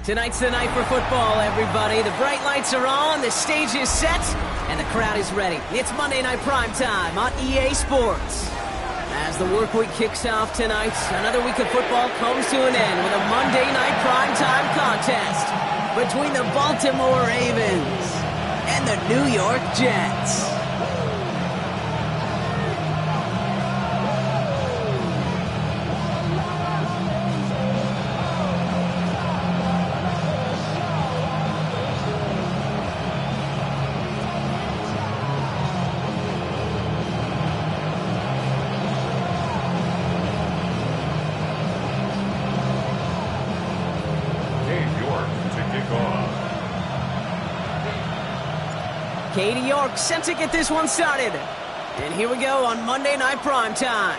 Tonight's the night for football, everybody. The bright lights are on, the stage is set, and the crowd is ready. It's Monday Night Primetime on EA Sports. As the work week kicks off tonight, another week of football comes to an end with a Monday Night Primetime contest between the Baltimore Ravens and the New York Jets. Katie York set to get this one started. And here we go on Monday Night Primetime.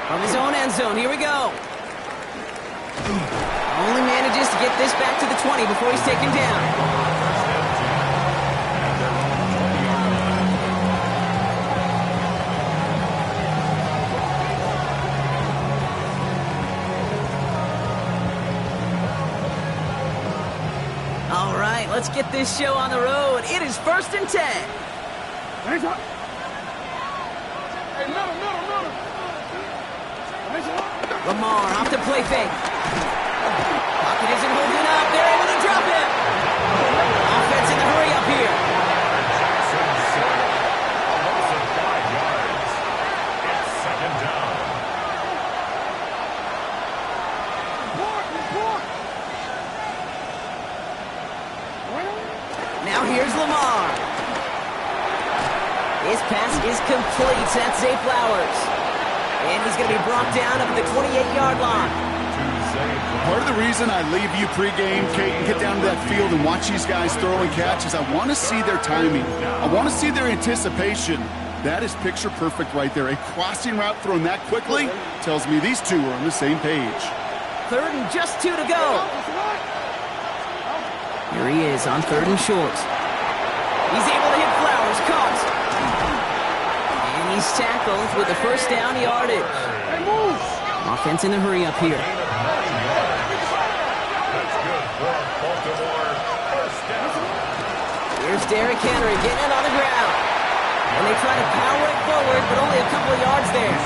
From his own end zone, here we go. Only manages to get this back to the 20 before he's taken down. All right, let's get this show on the road. It is 1st and 10. Lamar off the play fake. Pocket isn't holding up. They're able to drop him. Offense in the hurry up here. It's 2nd down. Now here's Lamar. His pass is complete. That's Zay Flowers. And he's going to be brought down up at the 28-yard line. Part of the reason I leave you pregame, Kate, and get down to that field and watch these guys throw and catch is I want to see their timing. I want to see their anticipation. That is picture perfect right there. A crossing route thrown that quickly tells me these two are on the same page. 3rd and just 2 to go. Here he is on 3rd and short. He's able to hit Flowers, caught. And he's tackled with the 1st down yardage. Offense in the hurry up here. Here's Derrick Henry getting it on the ground. And they try to power it forward, but only a couple of yards there.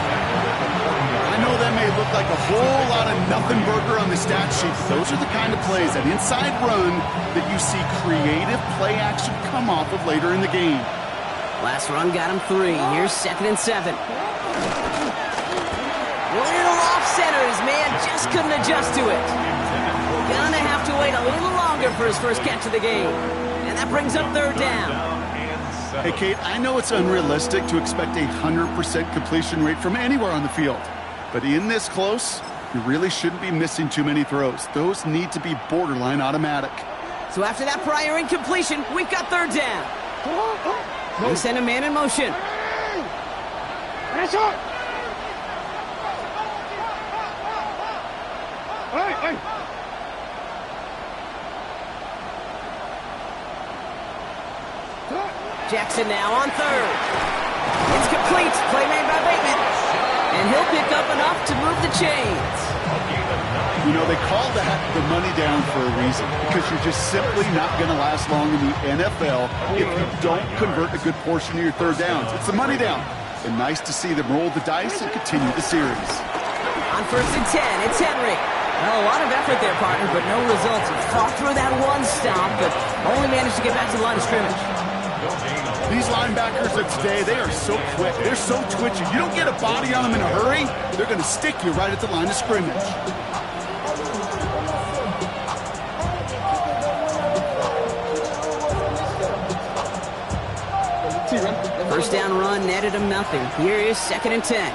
I know that may look like a whole lot of nothing burger on the stat sheet, but those are the kind of plays, that inside run, that you see creative play action come off of later in the game. Last run got him 3. Here's 2nd and 7. Little off center. His man just couldn't adjust to it. Gonna have to wait a little longer for his first catch of the game. And that brings up 3rd down. Hey, Kate, I know it's unrealistic to expect a 100% completion rate from anywhere on the field. But in this close, you really shouldn't be missing too many throws. Those need to be borderline automatic. So after that prior incompletion, we've got 3rd down. They send a man in motion. Jackson now on 3rd. It's complete. Play made by Bateman. And he'll pick up enough to move the chains. You know, they call that the money down for a reason, because you're just simply not going to last long in the NFL if you don't convert a good portion of your 3rd downs. It's the money down. And nice to see them roll the dice and continue the series. On 1st and 10, it's Henry. Well, a lot of effort there, partner, but no results. He fought through that one stop, but only managed to get back to the line of scrimmage. These linebackers of today, they are so quick. They're so twitchy. You don't get a body on them in a hurry, they're going to stick you right at the line of scrimmage. First down run netted him nothing. Here is 2nd and 10.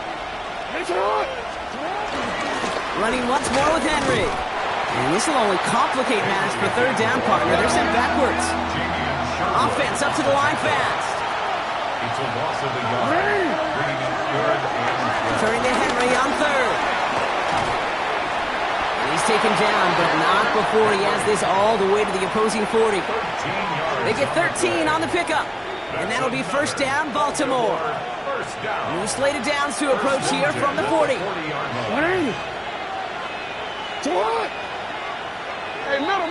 Running once more with Henry. And this will only complicate matters for 3rd down, partner. They're sent backwards. Offense up to the line fast. It's a loss of the yard. Bringing up 3rd and 4. Turning to Henry on 3rd. He's taken down, but not before he has this all the way to the opposing 40. They get 13 on the pickup. And that'll be 1st down, Baltimore. New slated downs to approach here from the 40. Hey, middle.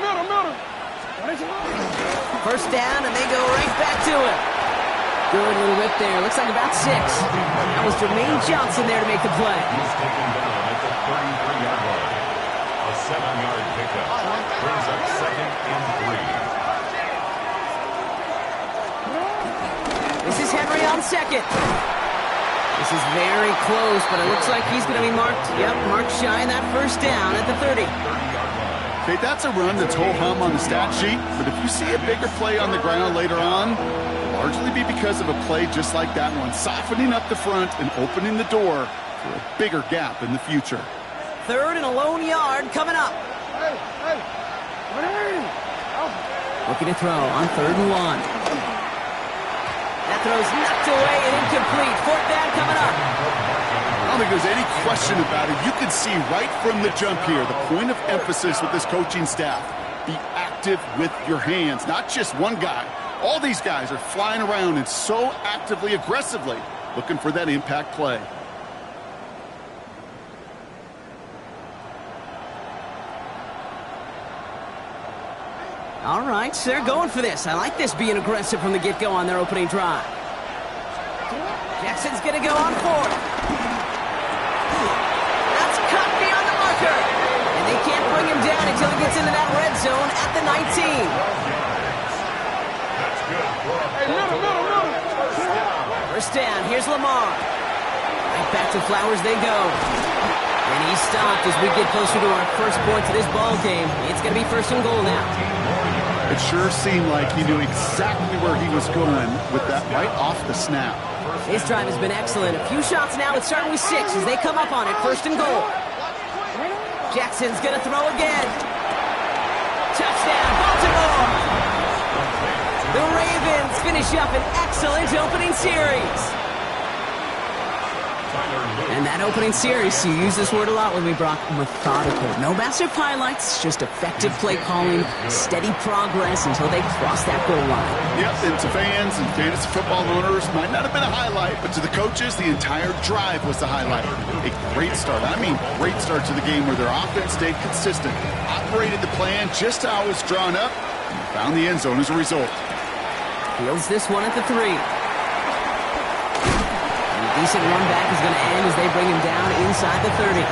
First down, and they go right back to it. Good little whip there. Looks like about 6. That was Jermaine Johnson there to make the play. He's taken down at the 33-yard line. A 7-yard pickup brings up 2nd and 3. This is Henry on 2nd. This is very close, but it looks like he's going to be marked. Yep, marked shy in that first down at the 30. Okay, that's a run that's ho-hum on the stat sheet, but if you see a bigger play on the ground later on, it'll largely be because of a play just like that one, softening up the front and opening the door for a bigger gap in the future. 3rd and a lone yard coming up. Looking to throw on 3rd and 1. That throw's knocked away and incomplete. 4th down coming up. I don't think there's any question about it. You can see right from the jump here, the point of emphasis with this coaching staff. Be active with your hands, not just one guy. All these guys are flying around and so actively, aggressively looking for that impact play. All right, so they're going for this. I like this being aggressive from the get-go on their opening drive. Jackson's going to go on 4th. That's cut beyond the marker. And they can't bring him down until he gets into that red zone at the 19. That's good. Hey, middle. First down, here's Lamar. Right back to Flowers they go. And he's stopped as we get closer to our first point to this ball game. It's going to be 1st and goal now. It sure seemed like he knew exactly where he was going with that right off the snap. His drive has been excellent. A few shots now. It's starting with 6 as they come up on it. 1st and goal. Jackson's going to throw again. Touchdown, Baltimore. The Ravens finish up an excellent opening series. And that opening series, you use this word a lot with me, Brock, methodical. No massive highlights, just effective play calling, steady progress until they cross that goal line. Yep, and to fans and fantasy football owners, might not have been a highlight, but to the coaches, the entire drive was the highlight. A great start, great start to the game where their offense stayed consistent, operated the plan just how it was drawn up, and found the end zone as a result. Fields this one at the 3. Decent run back is going to end as they bring him down inside the 30.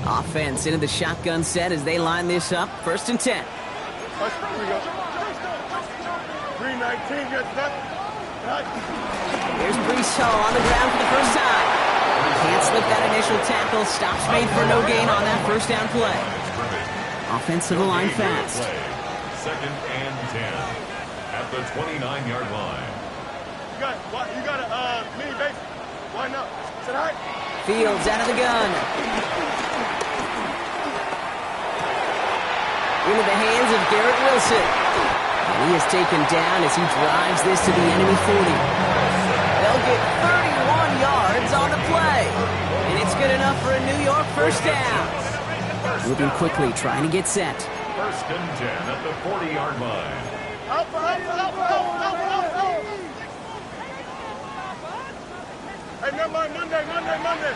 Offense into the shotgun set as they line this up. 1st and 10. Here we go. 319, good stuff. Here's Brees Hall on the ground for the first time. Can't slip that initial tackle. Stops made for no gain on that first down play. Offense to the line fast. 2nd and 10 at the 29-yard line. You got a mini base. Why not? Sit high. Fields out of the gun. Into the hands of Garrett Wilson. And he is taken down as he drives this to the enemy 40. They'll get 31 yards on the play. And it's good enough for a New York first down. Moving quickly, trying to get set. 1st and 10 at the 40-yard line. Up. Hey, never mind, Monday.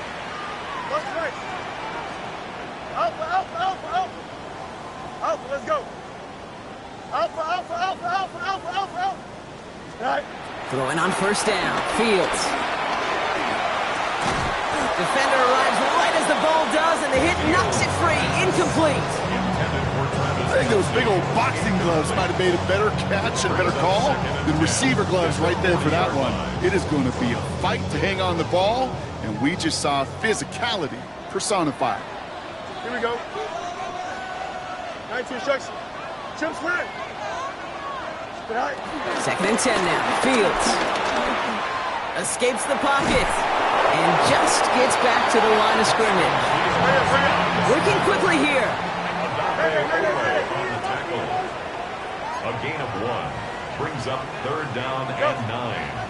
What's right? Up. Alpha, let's go. Alpha. All right. Throwing on first down. Fields. Defender arrives right as the ball does, and the hit knocks it free. Incomplete. I think those big old boxing gloves might have made a better catch and a better call than receiver gloves right there for that one. It is going to be a fight to hang on the ball, and we just saw physicality personified. Here we go. 19 instruction. Chip square. 2nd and 10 now. Fields. Escapes the pocket. And just gets back to the line of scrimmage. Working quickly here. A gain of 1 brings up 3rd down and 9.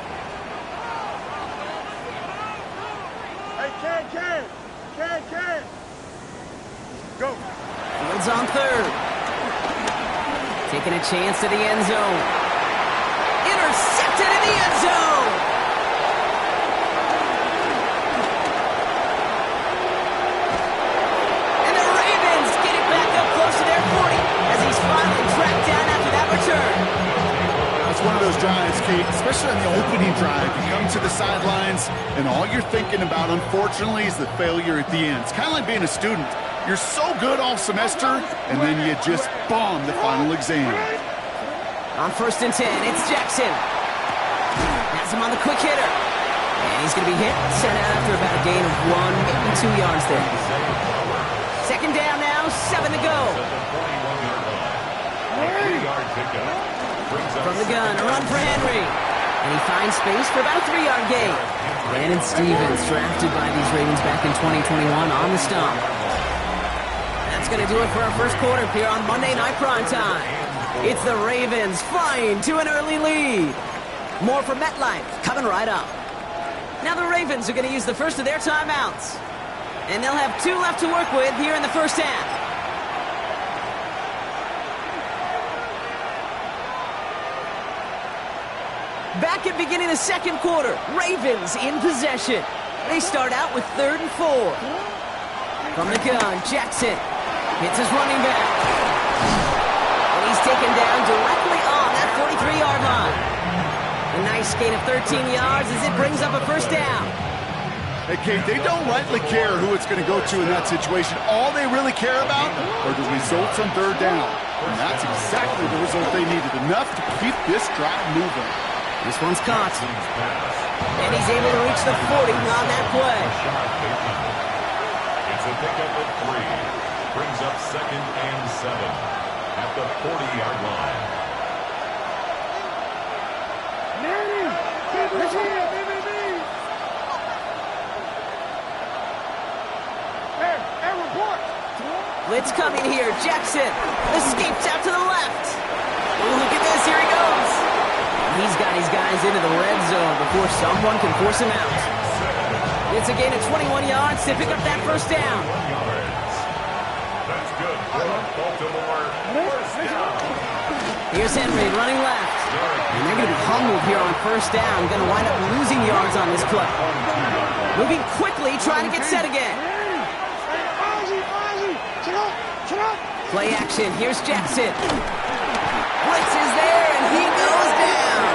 Can. Go. Fields on third. Taking a chance to the end zone. Intercepted in the end zone. And the Ravens get it back up close to their 40 as he's finally tracked down after that return. It's one of those drives, Kate, especially on the opening drive. You come to the sidelines, and all you're thinking about, unfortunately, is the failure at the end. It's kind of like being a student. You're so good all semester, and then you just bomb the final exam. On 1st and 10, it's Jackson. Has him on the quick hitter. And he's going to be hit, sent out after about a gain of 1, maybe 2 yards there. 2nd down now, 7 to go. From the gun, a run for Henry. And he finds space for about a 3-yard gain. Brandon Stevens, drafted by these Ravens back in 2021 on the stump. That's going to do it for our first quarter here on Monday Night Primetime. It's the Ravens flying to an early lead. More from MetLife coming right up. Now the Ravens are going to use the first of their timeouts. And they'll have 2 left to work with here in the first half. Back at beginning of the second quarter, Ravens in possession. They start out with 3rd and 4. From the gun, Jackson hits his running back. And he's taken down directly on that 43-yard line. A nice gain of 13 yards as it brings up a first down. Hey, Kate, they don't rightly care who it's going to go to in that situation. All they really care about are the results on 3rd down. And that's exactly the result they needed, enough to keep this drive moving. This one's caught. And he's able to reach the 40 on that play. It's a pickup of 3. Brings up 2nd and 7 at the 40-yard line. Blitz coming here. Jackson escapes out to the left. Oh, look at this. Here he goes. He's got his guys into the red zone before someone can force him out. It's a gain of 21 yards to pick up that first down. That's good for Baltimore. First down. Here's Henry running left. And they're going to be humbled here on first down. Going to wind up losing yards on this play. Moving quickly, trying to get set again. Play action. Here's Jackson. Blitz is there, and he goes down.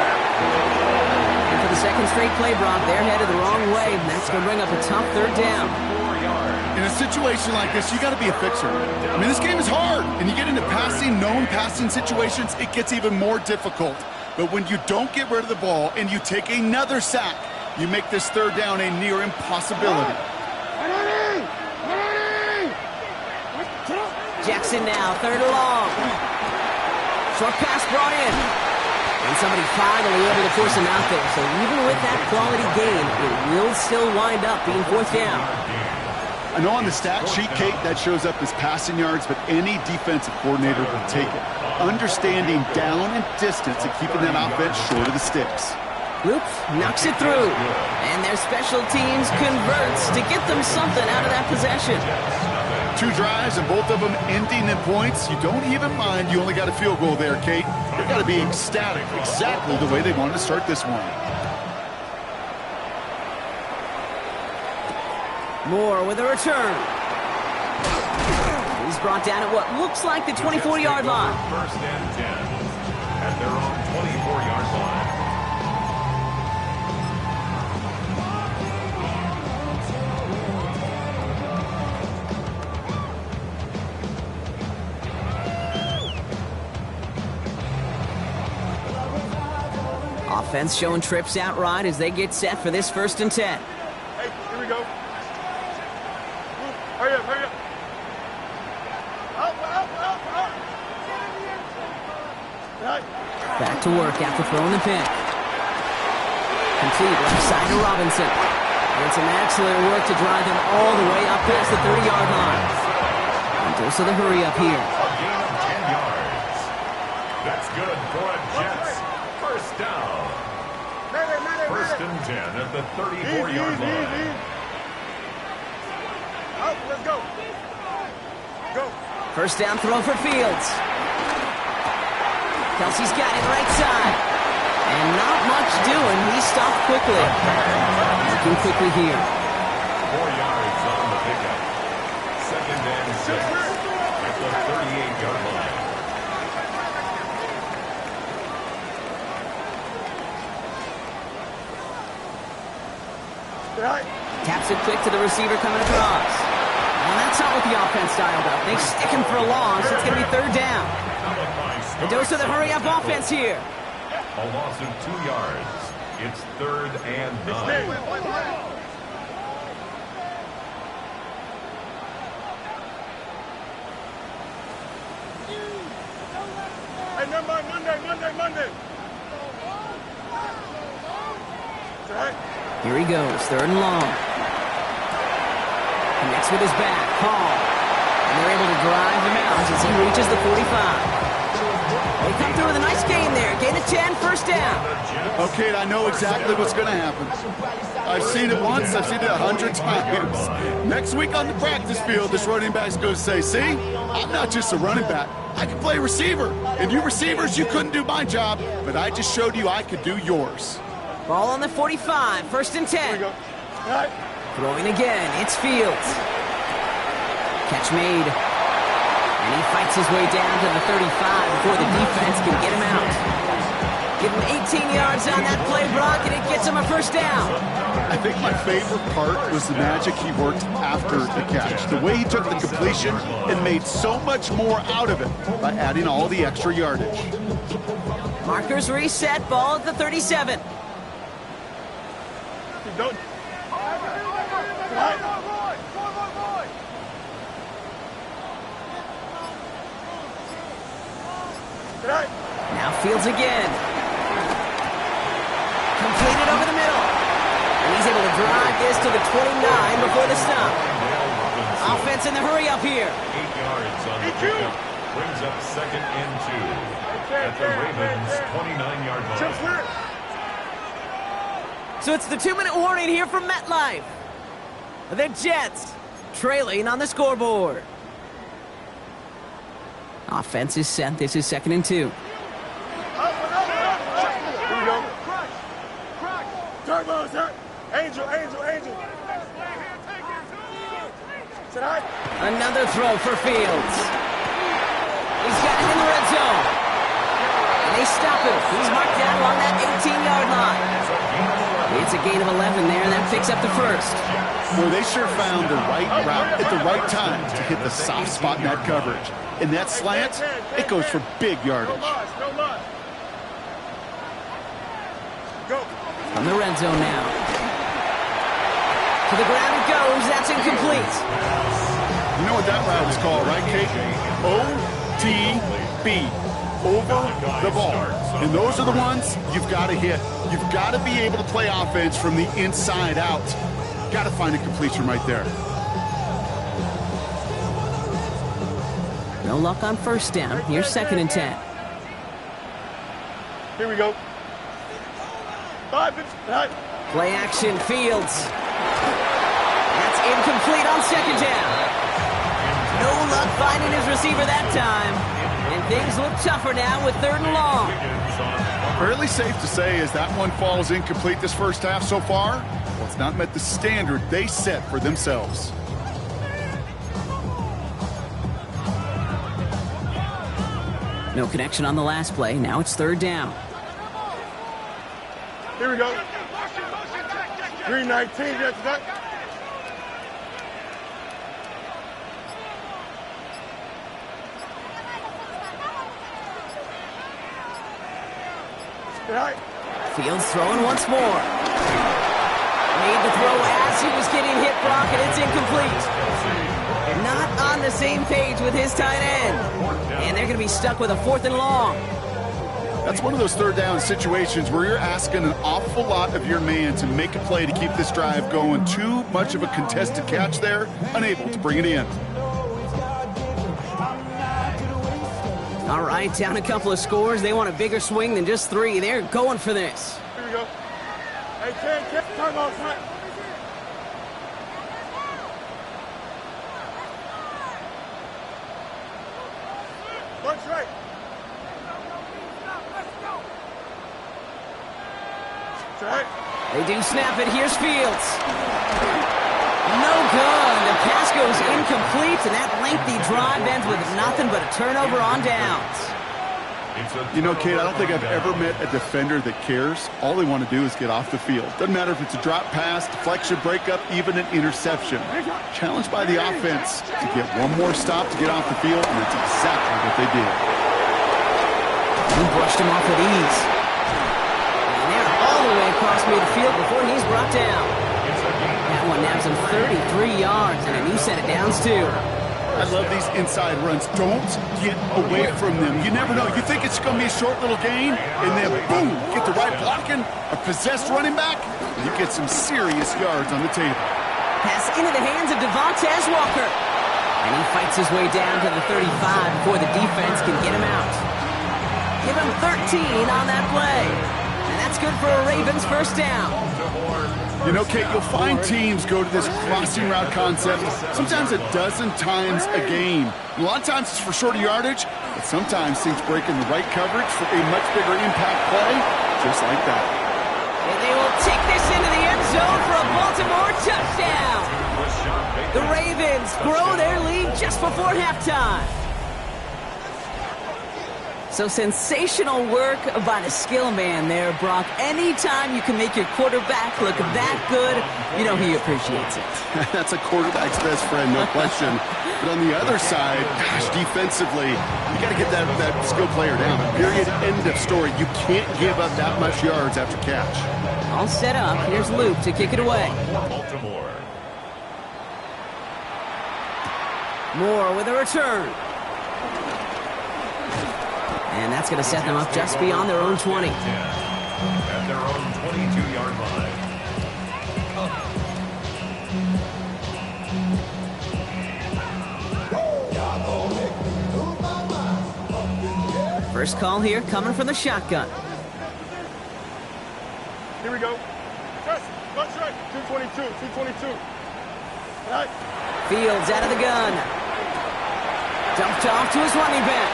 And for the second straight play, Brock, they're headed the wrong way, and that's going to bring up a tough 3rd down. In a situation like this, you got to be a fixer. I mean, this game is hard, and you get into known passing situations, it gets even more difficult. But when you don't get rid of the ball and you take another sack, you make this 3rd down a near impossibility. Jackson now, 3rd and long. Short pass brought in. And somebody finally able to force him out there. So even with that quality gain, it will still wind up being 4th down. I know on the stat sheet, Kate, that shows up as passing yards, but any defensive coordinator will take it. Understanding down and distance and keeping that offense short of the sticks. Oops, knocks it through. And their special teams converts to get them something out of that possession. 2 drives and both of them ending in points. You don't even mind you only got a field goal there, Kate. You've got to be ecstatic, exactly the way they wanted to start this one. Moore with a return. He's brought down at what looks like the 24-yard line. 1st and 10 at their own 24-yard line. Offense showing trips out right as they get set for this 1st and 10. Hey, here we go. Hurry up. Up. Back to work after throwing the pick. Complete left side to Robinson. And some excellent work to drive him all the way up past the 30-yard line. And dose of the hurry up here. A gain of 10 yards. That's good for a Jets first down. 1st and 10 at the 34-yard line. Out, let's go. Go. First down throw for Fields. Kelsey's got it right side. And not much doing. He stopped quickly. Working quickly here. 4 yards on the pickup. Second and 6 at the 38-yard line. Taps it quick to the receiver coming across. And that's not what the offense dialed up. They stick him for a loss. It's going to be third down. A dose of the hurry-up offense here. A loss of 2 yards. It's third and 9. Hey, never mind. Monday. Here he goes, third and long. Connects with his back, Hall. And they're able to drive him out as he reaches the 45. They come through with a nice gain there. Gain of 10, first down. Okay, I know exactly what's going to happen. I've seen it once, I've seen it 100 times. Next week on the practice field, this running back's going to say, see, I'm not just a running back. I can play receiver. And you receivers, you couldn't do my job, but I just showed you I could do yours. Ball on the 45, first and 10. Throwing again, it's Fields. Catch made. And he fights his way down to the 35 before the defense can get him out. Give him 18 yards on that play, Brock, and it gets him a first down. I think my favorite part was the magic he worked after the catch. The way he took the completion and made so much more out of it by adding all the extra yardage. Markers reset, ball at the 37. Now Fields again. Completed over the middle. And he's able to drive this to the 29 before the stop. Offense in the hurry up here. 8 yards on the pickup. Brings up second and 2 at the Ravens' 29-yard line. So it's the 2-minute warning here from MetLife. The Jets trailing on the scoreboard. Offense is set. This is second and 2. Turbo, sir. Angel. Another throw for Fields. He's got it in the red zone. And they stop him. He's marked down along that 18-yard line. It's a gain of 11 there, and that picks up the first. Well, they sure found the right route at the right time to hit the soft spot in that coverage. And that slant, it goes for big yardage. From the red zone now. To the ground it goes. That's incomplete. You know what that route is called, right, Kate? OTB. Over the ball. And those are the ones you've got to hit. You've got to be able to play offense from the inside out. Got to find a completion right there. No luck on first down. Here's second and 10. Here we go. Play action, Fields. That's incomplete on second down. No luck finding his receiver that time. And things look tougher now with third and long. Fairly safe to say as that one falls incomplete this first half so far, well, it's not met the standard they set for themselves. No connection on the last play. Now it's third down. Here we go. 319. That's that. Fields throwing once more. Made the throw as he was getting hit, Brock, and it's incomplete. Not on the same page with his tight end. And they're going to be stuck with a fourth and long. That's one of those third down situations where you're asking an awful lot of your man to make a play to keep this drive going. Too much of a contested catch there, unable to bring it in. All right, down a couple of scores. They want a bigger swing than just 3. They're going for this. Here we go. Hey, Ken, turn off. They do snap it. Here's Fields. No good. The pass goes incomplete, and that lengthy drive ends with nothing but a turnover on downs. You know, Kate, I don't think I've ever met a defender that cares. All they want to do is get off the field. Doesn't matter if it's a drop pass, deflection, breakup, even an interception. Challenged by the offense to get one more stop to get off the field, and that's exactly what they did. He brushed him off with ease. And they're all the way across midfield before he's brought down. That one nabs him 33 yards, and a new set of downs, too. I love these inside runs. Don't get away from them. You never know. You think it's going to be a short little gain, and then boom, get the right blocking, a possessed running back, and you get some serious yards on the table. Pass into the hands of Devontae Walker. And he fights his way down to the 35 before the defense can get him out. Give him 13 on that play. And that's good for a Ravens first down. You know, Kate, you'll find teams go to this crossing route concept sometimes a dozen times a game. A lot of times it's for shorter yardage, but sometimes teams break in the right coverage for a much bigger impact play, just like that. And they will take this into the end zone for a Baltimore touchdown. The Ravens grow their lead just before halftime. So sensational work by the skill man there, Brock. Anytime you can make your quarterback look that good, you know he appreciates it. That's a quarterback's best friend, no question. But on the other side, gosh, defensively, you got to get that skill player down. Period, end of story. You can't give up that much yards after catch. All set up. Here's Luke to kick it away. Baltimore. Moore with a return. And that's going to set them up just beyond their own 20. At their own 22-yard line. First call here coming from the shotgun. Here we go. Test. Left track. 222. 222. All right. Fields out of the gun. Dumped off to his running back.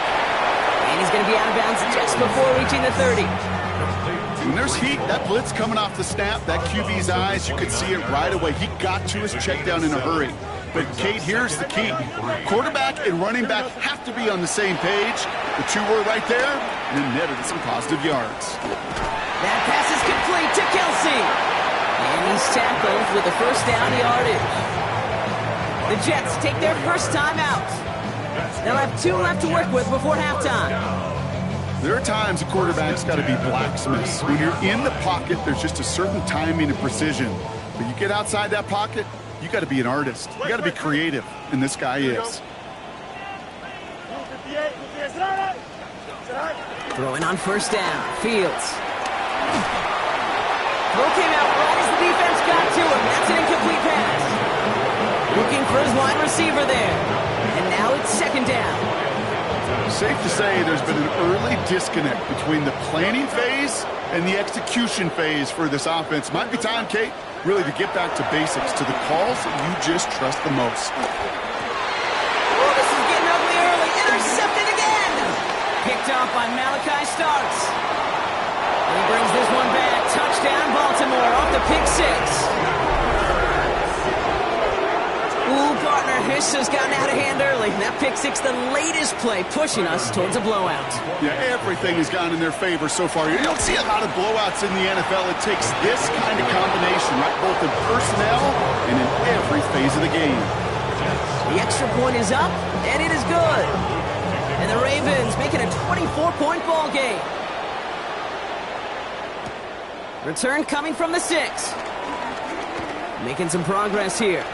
And he's going to be out of bounds just before reaching the 30. When there's heat, that blitz coming off the snap, that QB's eyes, you could see it right away. He got to his check down in a hurry. But, Kate, here's the key. Quarterback and running back have to be on the same page. The two were right there, and then netted some positive yards. That pass is complete to Kelsey. And he's tackled with the first down yardage. The Jets take their first time out. They'll have 2 left to work with before halftime. There are times a quarterback's got to be blacksmiths. When you're in the pocket, there's just a certain timing and precision. But you get outside that pocket, you got to be an artist. You got to be creative, and this guy is. Throwing on first down. Fields. Throw came out right as the defense got to him. That's an incomplete pass. Looking for his wide receiver there. And now it's second down. Safe to say there's been an early disconnect between the planning phase and the execution phase for this offense. Might be time, Kate, really to get back to basics, to the calls that you just trust the most. Oh, this is getting ugly early. Intercepted again. Picked off by Malachi Starks. And he brings this one back. Touchdown, Baltimore, off the pick 6. Ooh, partner, this has gotten out of hand early. That pick 6, the latest play, pushing us towards a blowout. Yeah, everything has gone in their favor so far. You don't see a lot of blowouts in the NFL. It takes this kind of combination, right, both in personnel and in every phase of the game. The extra point is up, and it is good. And the Ravens making a 24-point ball game. Return coming from the 6. Making some progress here.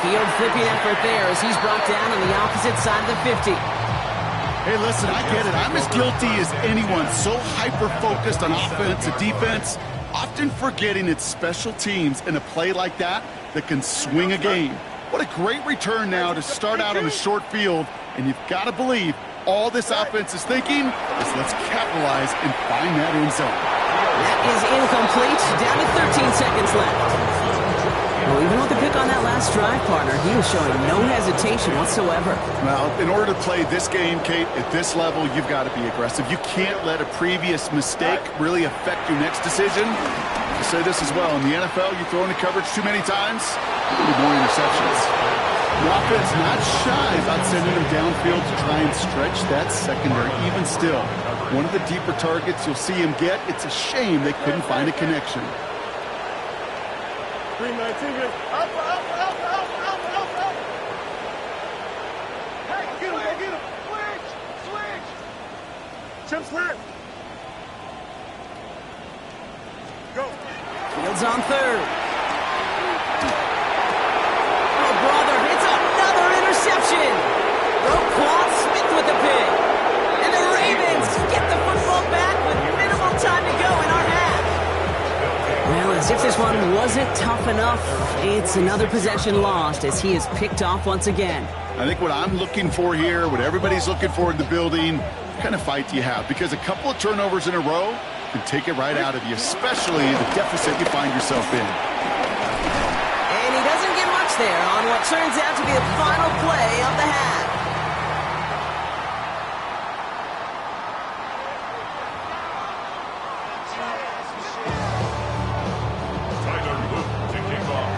Field flipping effort there as he's brought down on the opposite side of the 50. Hey, listen, I get it. I'm as guilty as anyone. So hyper-focused on offense and defense, often forgetting it's special teams in a play like that that can swing a game. What a great return now to start out on the short field, and you've got to believe all this offense is thinking is let's capitalize and find that end zone. That is incomplete. Down to 13 seconds left. Well, even with the pick on that last drive, partner, he was showing no hesitation whatsoever. Well, in order to play this game, Kate, at this level, you've got to be aggressive. You can't let a previous mistake really affect your next decision. I say this as well. In the NFL, you throw into coverage too many times, more interceptions. The offense not shy about sending them downfield to try and stretch that secondary. Even still, one of the deeper targets you'll see him get, it's a shame they couldn't find a connection. 319, up. Hey, get him. Switch. Chip slant. Go. Fields on third. Oh, brother, it's another interception. Roquan Smith with the pick. And the Ravens get the football back with minimal time to go in our half. Well, as if this one wasn't tough enough, it's another possession lost as he is picked off once again. I think what I'm looking for here, what everybody's looking for in the building, what kind of fight do you have? Because a couple of turnovers in a row can take it right out of you, especially the deficit you find yourself in. And he doesn't get much there on what turns out to be the final play of the half.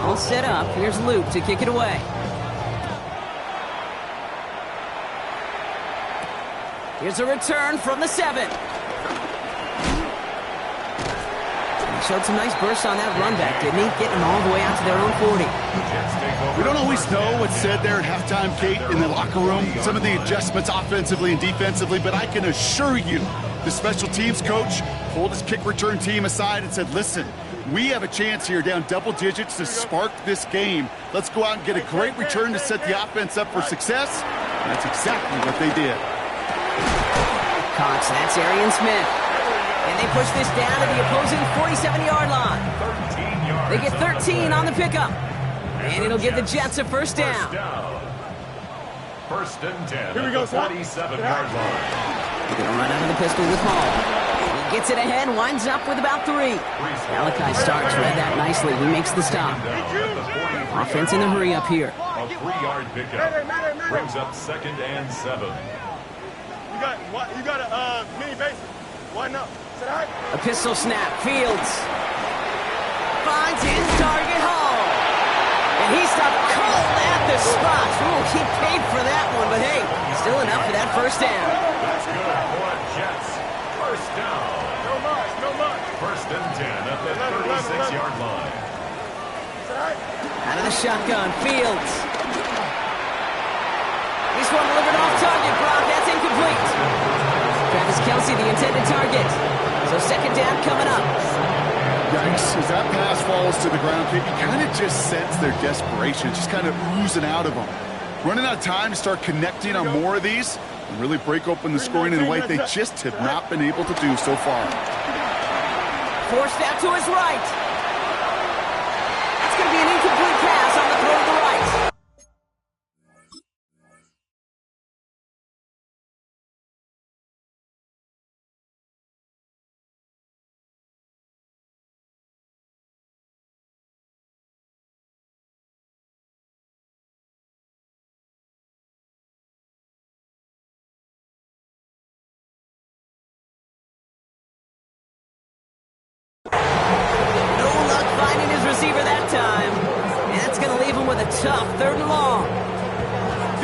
All set up. Here's Luke to kick it away. Here's a return from the 7. He showed some nice bursts on that run back, didn't he? Getting them all the way out to their own 40. We don't always know what's said there at halftime, Kate, in the locker room. Some of the adjustments offensively and defensively, but I can assure you the special teams coach pulled his kick return team aside and said, listen, we have a chance here down double digits to spark this game. Let's go out and get a great return to set the offense up for success. And that's exactly what they did. Cox, that's Arian Smith. And they push this down to the opposing 47-yard line. They get 13 on the pickup. And it'll give the Jets a first down. First and 10 Here we go, at the 47-yard line. They're going to run out of the pistol with Hall. He gets it ahead, winds up with about 3. Malachi Starks read that nicely. He makes the stop. Offense in the hurry up here. A 3-yard pickup brings up second and 7. You got a mini base. Why not? A pistol snap. Fields finds his target, Hall. And he stopped cold at the spot. Ooh, he paid for that one, but hey, still enough for that first down. That's good for Jets. First down. No much. First and 10 at the 36-yard line. Out of the shotgun, Fields. This one delivered off target, Brock. That's incomplete. Travis Kelce, the intended target. So second down coming up. Yikes, as that pass falls to the ground, you kind of just sense their desperation, just kind of oozing out of them. Running out of time to start connecting on more of these and really break open the scoring in a way they just have not been able to do so far. Forced out to his right. That's going to be an incomplete pass on the throw to the right. Tough third and long.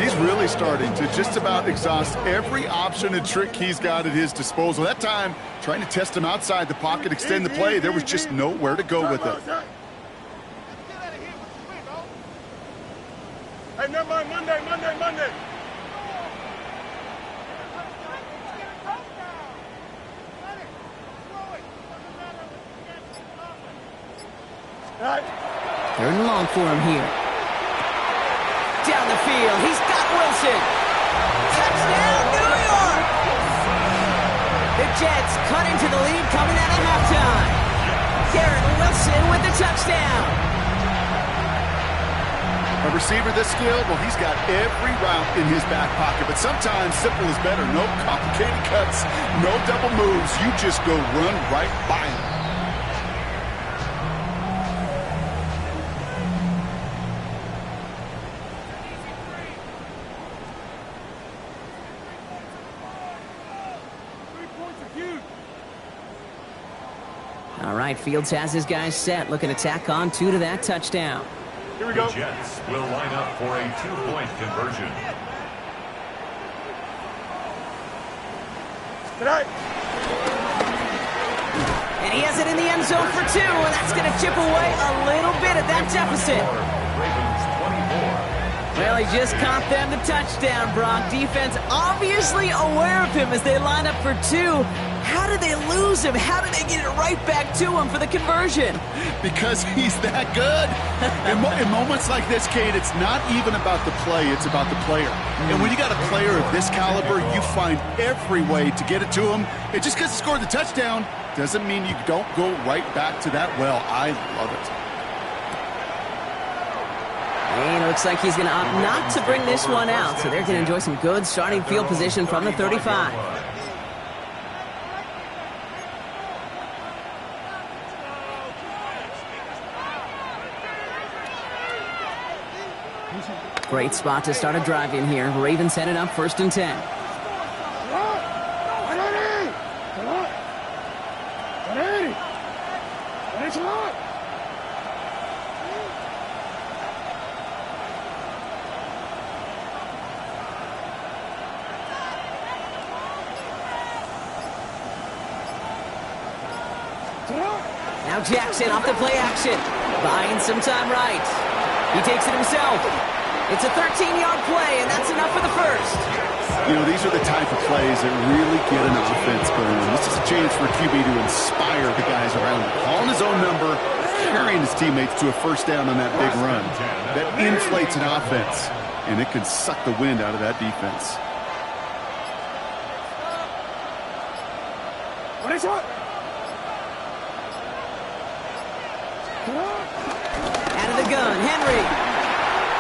He's really starting to just about exhaust every option and trick he's got at his disposal. That time, trying to test him outside the pocket, extend the play, there was just nowhere to go with it. Hey, never mind, Monday. Third and long for him here. Down the field, he's got Wilson. Touchdown, New York! The Jets cut into the lead coming out of halftime. Garrett Wilson with the touchdown. A receiver this skilled, well, he's got every route in his back pocket, but sometimes simple is better. No complicated cuts, no double moves. You just go run right by him. All right, Fields has his guys set, looking to tack on 2 to that touchdown. Here we go. The Jets will line up for a 2-point conversion. Tonight. And he has it in the end zone for 2, and that's going to chip away a little bit at that deficit. Ravens 24. Well, he just caught them the touchdown, Brock. Defense obviously aware of him as they line up for 2. How did they lose him? How did they get it right back to him for the conversion? Because he's that good. In moments like this, Kate, it's not even about the play, it's about the player. And when you got a player of this caliber, you find every way to get it to him. And just because he scored the touchdown doesn't mean you don't go right back to that well. I love it. And it looks like he's going to opt not to bring this one out, so they're going to enjoy some good starting field position from the 35. Great spot to start a drive in here. Ravens headed up 1st and 10. Now Jackson off the play action. Buying some time right. He takes it himself. It's a 13-yard play, and that's enough for the first. You know, these are the type of plays that really get an offense going. This is a chance for a QB to inspire the guys around him. Calling his own number, carrying his teammates to a first down on that big run. That inflates an offense, and it can suck the wind out of that defense. Out of the gun, Henry.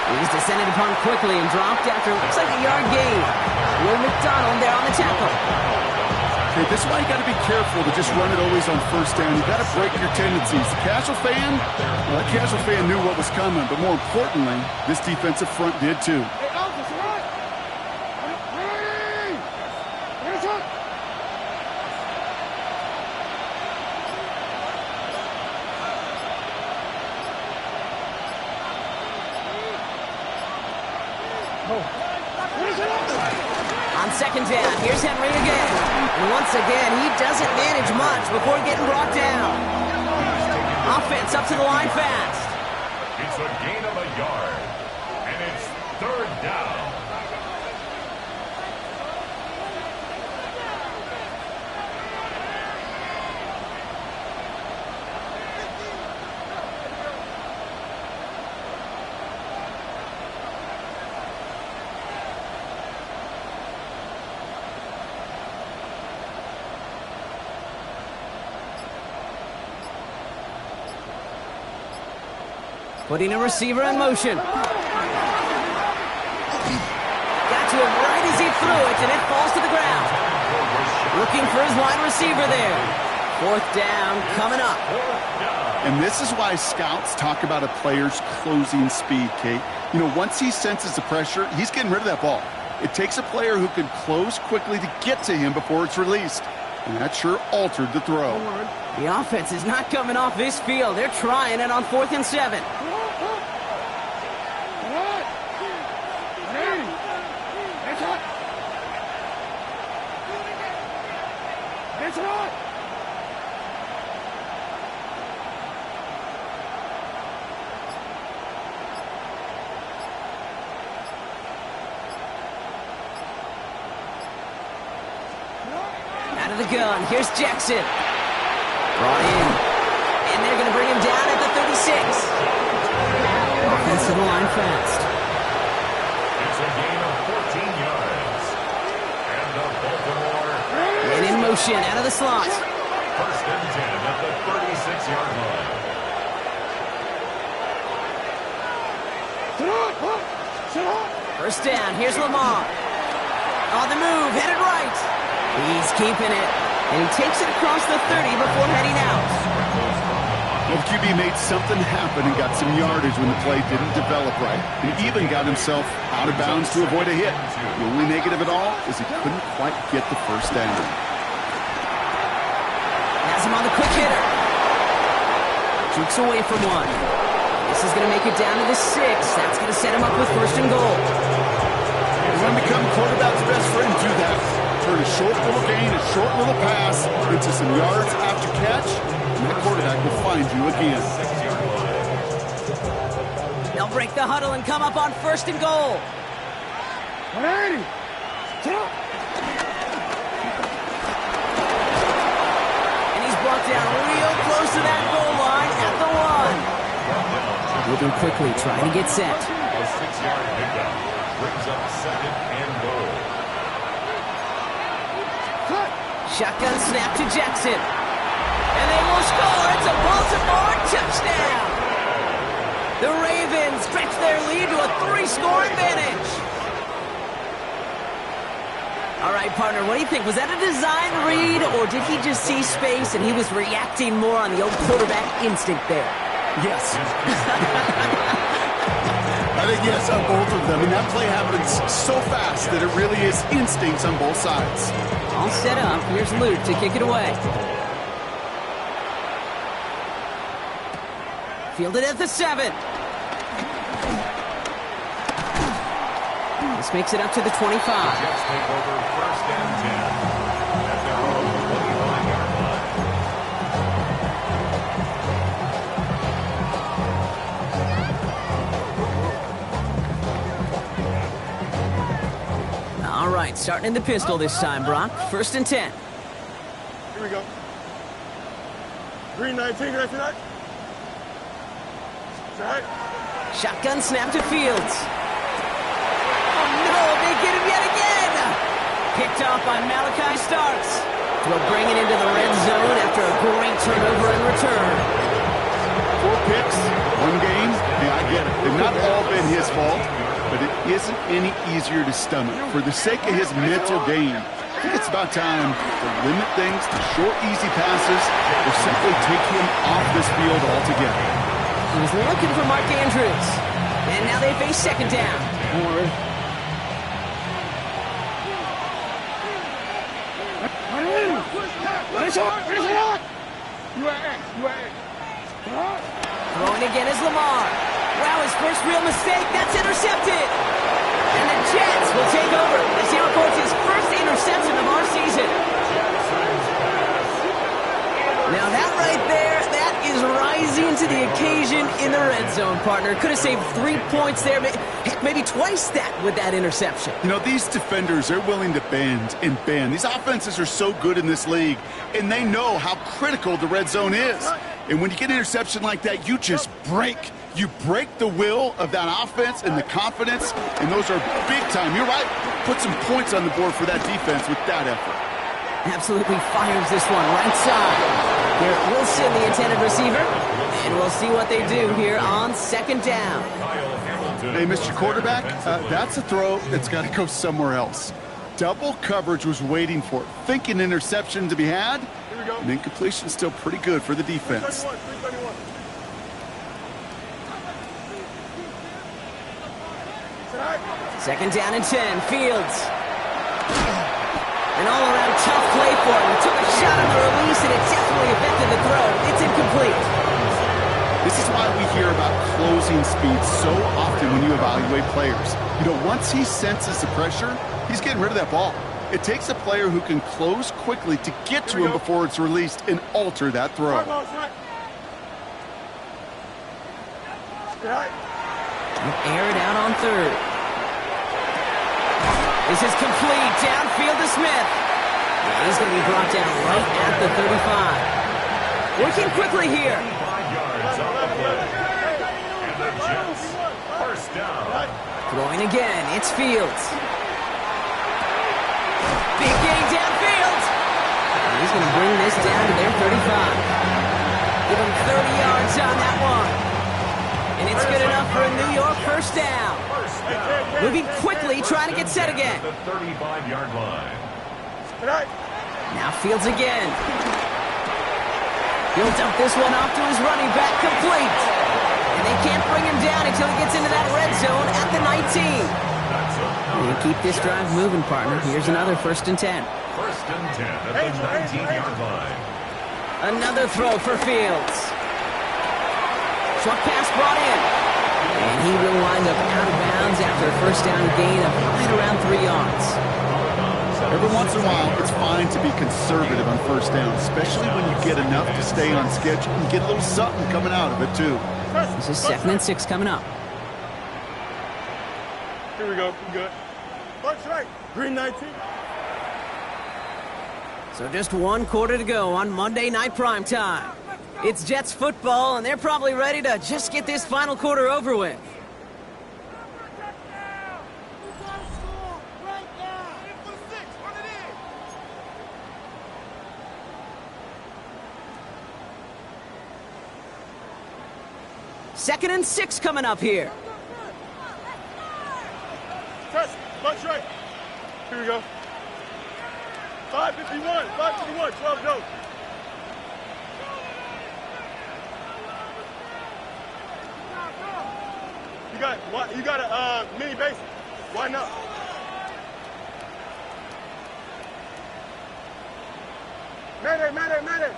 He's descended upon quickly and dropped after looks like a yard gain. Will McDonald there on the tackle. Okay, this is why you got to be careful to just run it always on first down. You got to break your tendencies. The casual fan, well, that casual fan knew what was coming, but more importantly, this defensive front did too. On 2nd down, here's Henry again. And once again, he doesn't manage much before getting brought down. Offense up to the line fast. It's a gain of a yard, and it's 3rd down. Putting a receiver in motion. Got to him right as he threw it, and it falls to the ground. Looking for his wide receiver there. 4th down coming up. And this is why scouts talk about a player's closing speed, Kate. You know, once he senses the pressure, he's getting rid of that ball. It takes a player who can close quickly to get to him before it's released. And that sure altered the throw. The offense is not coming off this field. They're trying it on 4th and 7. Out of the gun, here's Jackson. Brought in. And they're going to bring him down at the 36. Offensive line fast. It's a gain of 14 yards. And the Baltimore. And in motion, out of the slot. 1st and 10 at the 36-yard line. First down, here's Lamar. On the move, headed right. He's keeping it. And he takes it across the 30 before heading out. Well, QB made something happen and got some yardage when the play didn't develop right. And even got himself out of bounds to avoid a hit. The only negative at all is he couldn't quite get the first down. Has him on the quick hitter. Streaks away from one. This is going to make it down to the 6. That's going to set him up with first and goal. You want to become quarterback's best friend, do that. Turn a short little gain, a short little pass into some yards after catch, and that quarterback will find you again. They'll break the huddle and come up on first and goal. 180. And he's brought down real close to that goal line at the 1. Moving quickly, trying to get set. A 6-yard pickup brings up second and goal. Shotgun snap to Jackson. And they will score. It's a Baltimore touchdown. The Ravens stretch their lead to a 3-score advantage. All right, partner, what do you think? Was that a design read, or did he just see space and he was reacting more on the old quarterback instinct there? Yes. I think yes on both of them, and that play happens so fast that it really is instincts on both sides. All set up. Here's Luke to kick it away. Fielded at the 7. This makes it up to the 25. Jets take over first and 10 at their own 25-yard line. All right, starting in the pistol this time, Brock. First and 10. Here we go. Green 19, green 19. Right. Shotgun snap to Fields. Oh no, they get him yet again. Picked off by Malachi Starks. Will bring it into the red zone after a great turnover and return. 4 picks, 1 game. Yeah, I get it. They've not all been his fault, but it isn't any easier to stomach. For the sake of his mental game, I think it's about time to limit things to short, easy passes or simply take him off this field altogether. He was looking for Mark Andrews. And now they face second down. Throwing again is Lamar. Wow, his first real mistake. That's intercepted. And the Jets will take over as he records his first interception of our season. Now that right there, that is rising to the occasion in the red zone, partner. Could have saved 3 points there, heck, maybe twice that with that interception. You know, these defenders, they're willing to bend and bend. These offenses are so good in this league, and they know how critical the red zone is. And when you get an interception like that, you just break. You break the will of that offense and the confidence, and those are big time. You're right. Put some points on the board for that defense with that effort. Absolutely fires this one right side. Garrett Wilson, the intended receiver, and we'll see what they do here on second down. Hey, Mr. Quarterback, that's a throw that's got to go somewhere else. Double coverage was waiting for it. Thinking interception to be had, and incompletion still pretty good for the defense. 331. Second down and 10, Fields. An all-around tough play for him. He took a shot on the release, and it definitely affected the throw. It's incomplete. This is why we hear about closing speed so often when you evaluate players. You know, once he senses the pressure, he's getting rid of that ball. It takes a player who can close quickly to get to him before it's released and alter that throw. Air it out on third. This is complete. Downfield to Smith. Yeah, he's going to be brought down right at the 35. Working quickly here. 5 yards on the play. And the Jets, first down. Throwing again. It's Fields. Big gain downfield. And he's going to bring this down to their 35. Give him 30 yards on that one. And it's good enough for a New York first down. Moving quickly, trying to get set again. The 35-yard line. Now Fields again. He'll dump this one off to his running back, complete. And they can't bring him down until he gets into that red zone at the 19. And keep this drive moving, partner. Here's another first and 10. First and 10 at the 19-yard line. Another throw for Fields. Short pass brought in. And he will wind up out of bounds after a first down gain of right around 3 yards. Every once in a while, it's fine to be conservative on first down, especially when you get enough to stay on schedule and get a little something coming out of it, too. This is 2nd and 6 coming up. Here we go. We good. March right. Green 19. So just 1 quarter to go on Monday Night Primetime. It's Jets football, and they're probably ready to just get this final quarter over with. Second and 6 coming up here. Press. March right. Here we go. 551. 551. 12 goes. You got a mini base. Why not? Man.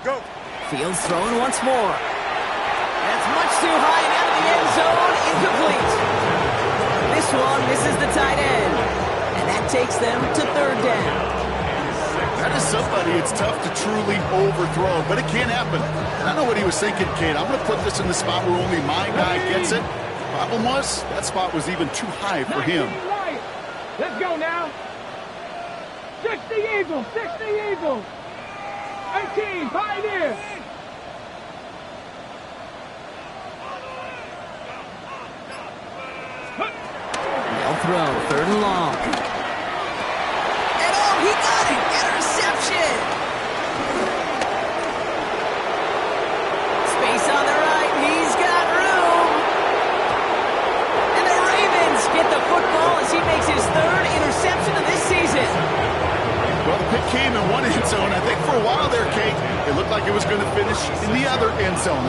Go. Fields throwing once more. That's much too high and out of the end zone. Incomplete. This one misses the tight end. And that takes them to 3rd down. That is somebody it's tough to truly overthrow, but it can happen. I know what he was thinking, Kate. I'm going to put this in the spot where only my guy gets it. Problem was, that spot was even too high for him. Let's go now. 60 Eagles, 60 Eagles. 18, Pioneer. They'll throw, 3rd and long. And oh, he got it! Interception! Space on the right, he's got room! And the Ravens get the football as he makes his 3rd interception of this season. Well, the pick came in one end zone. I think for a while there, Kate, it looked like it was going to finish in the other end zone.